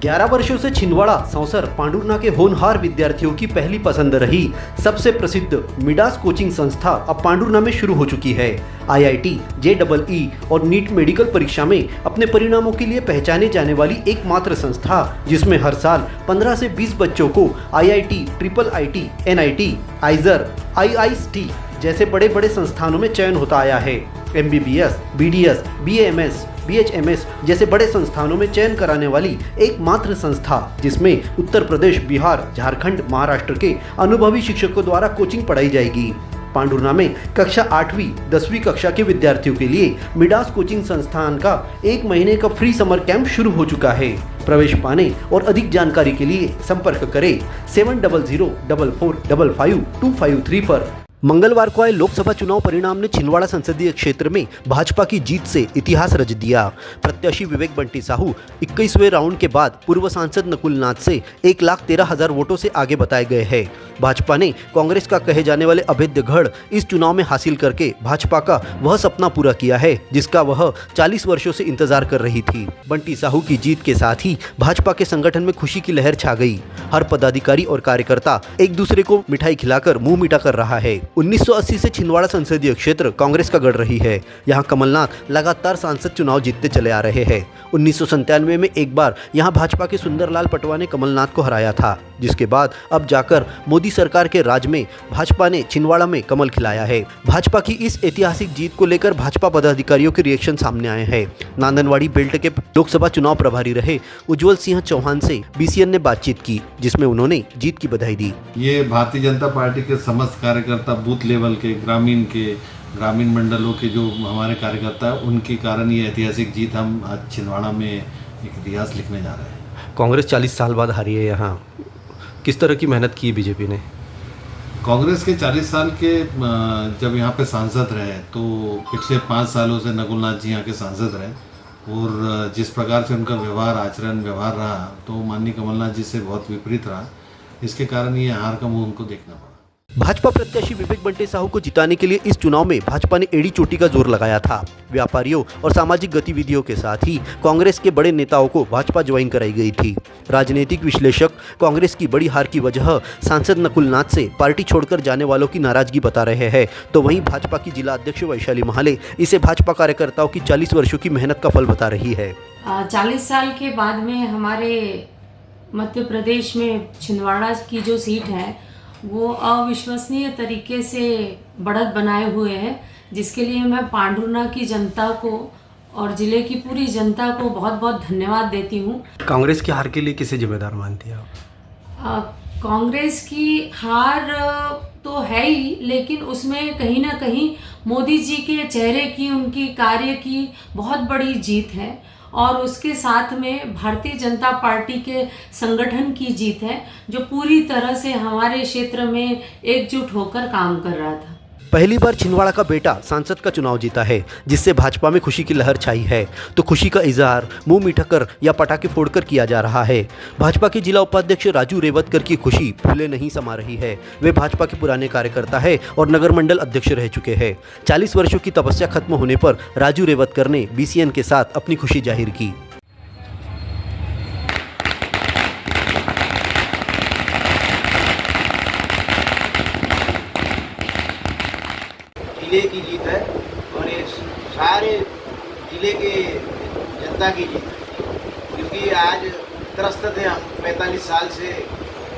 11 वर्षों से छिंदवाड़ा सौंसर पांडुरना के होनहार विद्यार्थियों की पहली पसंद रही सबसे प्रसिद्ध मिडास कोचिंग संस्था अब पांडुरना में शुरू हो चुकी है। आईआईटी, जेईई और नीट मेडिकल परीक्षा में अपने परिणामों के लिए पहचाने जाने वाली एकमात्र संस्था, जिसमें हर साल 15 से 20 बच्चों को IIT, triple IT, NIT, आइजर, IIST जैसे बड़े बड़े संस्थानों में चयन होता आया है। एमबीबीएस, बीडीएस, बीएएमएस, बीएचएमएस जैसे बड़े संस्थानों में चयन कराने वाली एकमात्र संस्था, जिसमें उत्तर प्रदेश, बिहार, झारखंड, महाराष्ट्र के अनुभवी शिक्षकों द्वारा कोचिंग पढ़ाई जाएगी। पांडुरना में कक्षा 8वीं 10वीं कक्षा के विद्यार्थियों के लिए मिडास कोचिंग संस्थान का 1 महीने का फ्री समर कैंप शुरू हो चुका है। प्रवेश पाने और अधिक जानकारी के लिए संपर्क करें 7004455253 पर। मंगलवार को आए लोकसभा चुनाव परिणाम ने छिंदवाड़ा संसदीय क्षेत्र में भाजपा की जीत से इतिहास रच दिया। प्रत्याशी विवेक बंटी साहू 21वें राउंड के बाद पूर्व सांसद नकुल नाथ से 1,13,000 वोटों से आगे बताए गए हैं। भाजपा ने कांग्रेस का कहे जाने वाले अभेद्य गढ़ इस चुनाव में हासिल करके भाजपा का वह सपना पूरा किया है जिसका वह 40 वर्षों से इंतजार कर रही थी। बंटी साहू की जीत के साथ ही भाजपा के संगठन में खुशी की लहर छा गई। हर पदाधिकारी और कार्यकर्ता एक दूसरे को मिठाई खिलाकर मुंह मीठा कर रहा है। 1980 से छिंदवाड़ा संसदीय क्षेत्र कांग्रेस का गढ़ रही है। यहाँ कमलनाथ लगातार सांसद चुनाव जीतते चले आ रहे हैं। 1997 में एक बार यहाँ भाजपा के सुंदरलाल पटवा ने कमलनाथ को हराया था, जिसके बाद अब जाकर मोदी सरकार के राज में भाजपा ने छिंदवाड़ा में कमल खिलाया है। भाजपा की इस ऐतिहासिक जीत को लेकर भाजपा पदाधिकारियों के रिएक्शन सामने आए हैं। नांदनवाड़ी बेल्ट के लोकसभा चुनाव प्रभारी रहे उज्जवल सिंह चौहान से बीसीएन ने बातचीत की, जिसमें उन्होंने जीत की बधाई दी। ये भारतीय जनता पार्टी के समस्त कार्यकर्ता, बूथ लेवल के, ग्रामीण मंडलों के जो हमारे कार्यकर्ता हैं, उनके कारण ये ऐतिहासिक जीत हम आज छिंदवाड़ा में एक इतिहास लिखने जा रहे हैं। कांग्रेस 40 साल बाद हारी है यहाँ, किस तरह की मेहनत की बीजेपी ने? कांग्रेस के 40 साल के जब यहाँ पे सांसद रहे तो पिछले 5 सालों से नकुल नाथ जी यहाँ के सांसद रहे और जिस प्रकार से उनका व्यवहार रहा तो माननीय कमलनाथ जी से बहुत विपरीत रहा। इसके कारण ये हार का मुंह उनको देखना पड़ा। भाजपा प्रत्याशी विवेक बंटी साहू को जिताने के लिए इस चुनाव में भाजपा ने एड़ी चोटी का जोर लगाया था। व्यापारियों और सामाजिक गतिविधियों के साथ ही कांग्रेस के बड़े नेताओं को भाजपा ज्वाइन कराई गई थी। राजनीतिक विश्लेषक कांग्रेस की बड़ी हार की वजह सांसद नकुल नाथ से पार्टी छोड़कर जाने वालों की नाराजगी बता रहे हैं, तो वहीं भाजपा की जिला अध्यक्ष वैशाली महाले इसे भाजपा कार्यकर्ताओं की 40 वर्षों की मेहनत का फल बता रही है। 40 साल के बाद में हमारे मध्य प्रदेश में छिंदवाड़ा की जो सीट है वो अविश्वसनीय तरीके से बढ़त बनाए हुए है, जिसके लिए मैं पांडुरना की जनता को और ज़िले की पूरी जनता को बहुत बहुत धन्यवाद देती हूँ। कांग्रेस की हार के लिए किसे जिम्मेदार मानती है आप? कांग्रेस की हार तो है ही, लेकिन उसमें कहीं ना कहीं मोदी जी के चेहरे की, उनकी कार्य की बहुत बड़ी जीत है और उसके साथ में भारतीय जनता पार्टी के संगठन की जीत है, जो पूरी तरह से हमारे क्षेत्र में एकजुट होकर काम कर रहा था। पहली बार छिंदवाड़ा का बेटा सांसद का चुनाव जीता है, जिससे भाजपा में खुशी की लहर छाई है। तो खुशी का इजहार मुंह मीठा कर या पटाखे फोड़कर किया जा रहा है। भाजपा के जिला उपाध्यक्ष राजू रेवतकर की खुशी फूले नहीं समा रही है। वे भाजपा के पुराने कार्यकर्ता है और नगर मंडल अध्यक्ष रह चुके हैं। 40 वर्षों की तपस्या खत्म होने पर राजू रेवतकर ने बीसीएन के साथ अपनी खुशी जाहिर की। जिले की जीत है और ये सारे जिले के जनता की जीत है, क्योंकि आज त्रस्त थे हम। 45 साल से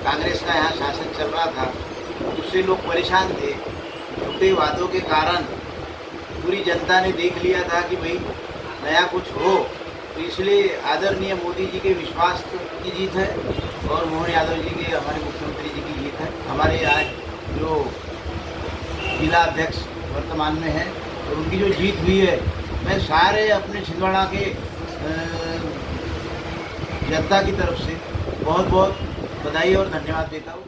कांग्रेस का यहाँ शासन चल रहा था, उससे लोग परेशान थे। झूठे वादों के कारण पूरी जनता ने देख लिया था कि भाई नया कुछ हो, तो इसलिए आदरणीय मोदी जी के विश्वास की जीत है और मोहन यादव जी के, हमारे मुख्यमंत्री जी की जीत है। हमारे आज जो जिला अध्यक्ष वर्तमान में है और उनकी जो जीत हुई है, मैं सारे अपने छिंदवाड़ा के जनता की तरफ से बहुत बहुत बधाई और धन्यवाद देता हूँ।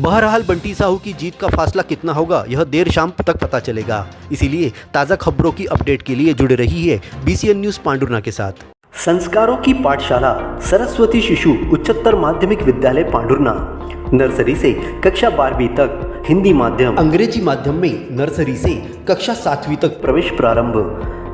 बहरहाल बंटी साहू की जीत का फासला कितना होगा यह देर शाम तक पता चलेगा। इसीलिए ताज़ा खबरों की अपडेट के लिए जुड़े रहिए बीसीएन न्यूज़ पांडुरना के साथ। संस्कारों की पाठशाला सरस्वती शिशु उच्चतर माध्यमिक विद्यालय पांडुरना, नर्सरी से कक्षा 12वीं तक हिंदी माध्यम, अंग्रेजी माध्यम में नर्सरी से कक्षा 7वीं तक प्रवेश प्रारंभ।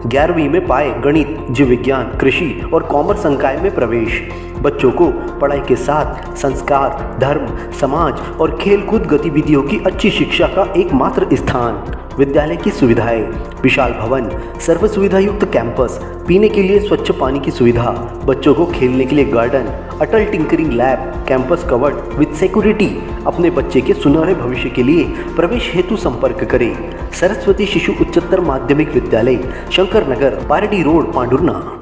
11वीं में पाए गणित, जीव विज्ञान, कृषि और कॉमर्स संकाय में प्रवेश। बच्चों को पढ़ाई के साथ संस्कार, धर्म, समाज और खेलकूद गतिविधियों की अच्छी शिक्षा का एकमात्र स्थान। विद्यालय की सुविधाएं: विशाल भवन, सर्व सुविधा युक्त कैंपस, पीने के लिए स्वच्छ पानी की सुविधा, बच्चों को खेलने के लिए garden, Atal tinkering lab, campus covered with security. अपने बच्चे के सुनहरे भविष्य के लिए प्रवेश हेतु संपर्क करें। सरस्वती शिशु उच्चतर माध्यमिक विद्यालय, शंकर नगर, पारडी रोड, पांडुरना।